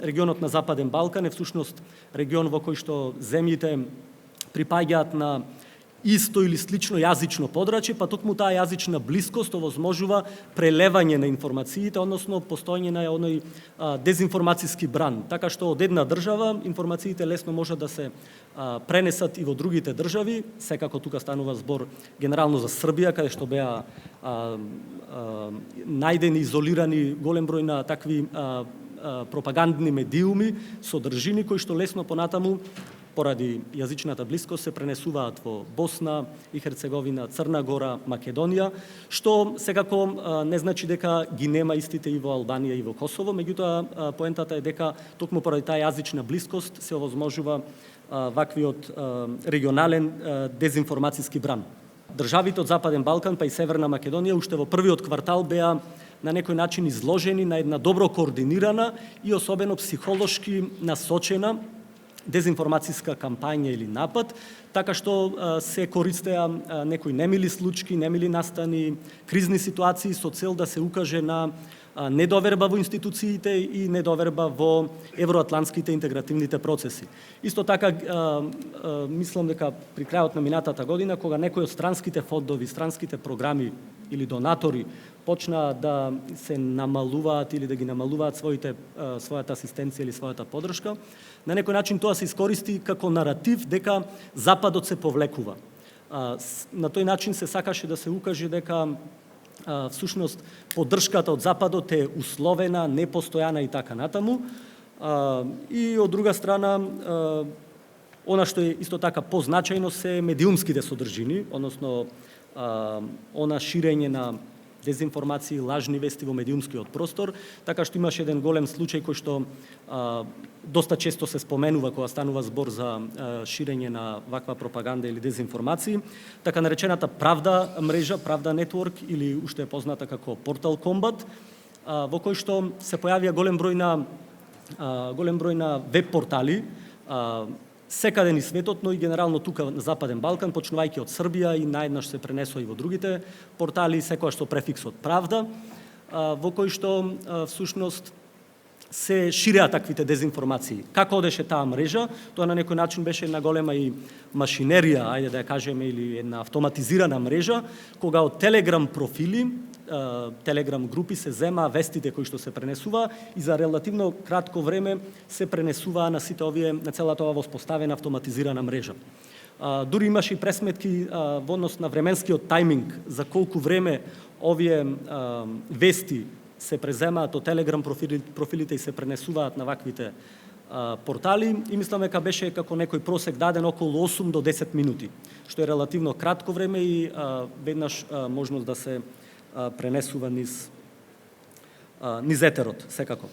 Регионот на Западен Балкан е всушност регион во кој што земјите припаѓаат на исто или слично јазично подрачје, па токму таа јазична блискост овозможува прелевање на информациите, односно постоење на оној дезинформацијски бран, така што од една држава информациите лесно можат да се пренесат и во другите држави. Секако тука станува збор генерално за Србија, каде што беа најдени, изолирани голем број на такви пропагандни медиуми, содржини кои што лесно понатаму поради јазичната блискост се пренесуваат во Босна и Херцеговина, Црна Гора, Македонија, што секако не значи дека ги нема истите и во Албанија и во Косово, меѓутоа поентата е дека токму поради таа јазична блискост се овозможува ваквиот регионален дезинформацијски бран. Државите од Западен Балкан, па и Северна Македонија, уште во првиот квартал беа на некој начин изложени на една добро координирана и особено психолошки насочена дезинформацијска кампања или напад, така што се користеа некои немили случаи, немили настани, кризни ситуации со цел да се укаже на недоверба во институциите и недоверба во евроатлантските интегративните процеси. Исто така, мислам дека при крајот на минатата година, кога некои од странските фондови, странските програми или донатори почнаа да се намалуваат или да ги намалуваат својата асистенција или својата поддршка, на некој начин тоа се искористи како наратив дека Западот се повлекува. На тој начин се сакаше да се укаже дека всушност поддршката од Западот е условена, непостојана и така натаму. И од друга страна, она што е исто така позначајно се медиумските содржини, односно она ширење на дезинформации, лажни вести во медиумскиот простор, така што имаше еден голем случај кој што доста често се споменува кога станува збор за ширење на ваква пропаганда или дезинформации, така наречената Правда мрежа, Правда Нетворк или уште е позната како Портал Комбат, во кој што се појавија голем број на веб портали, секаде низ светот, но и генерално тука на Западен Балкан, почнувајќи од Србија и наеднаш се пренесува и во другите портали, секоја што префиксот Правда, во кој што всушност се ширеа таквите дезинформации. Како одеше таа мрежа? Тоа на некој начин беше една голема и машинерија, ајде да ја кажеме, или една автоматизирана мрежа, кога од Телеграм профили, Телеграм групи се зема вестите кои што се пренесува и за релативно кратко време се пренесуваа на сите овие, на целата ова воспоставена автоматизирана мрежа. Дури имаше и пресметки во однос на временскиот тајминг за колку време овие вести се преземаат од Телеграм профилите и се пренесуваат на ваквите портали и мислам дека беше како некој просек даден околу 8 до 10 минути, што е релативно кратко време и веднаш можност да се пренесува низ етерот, секако.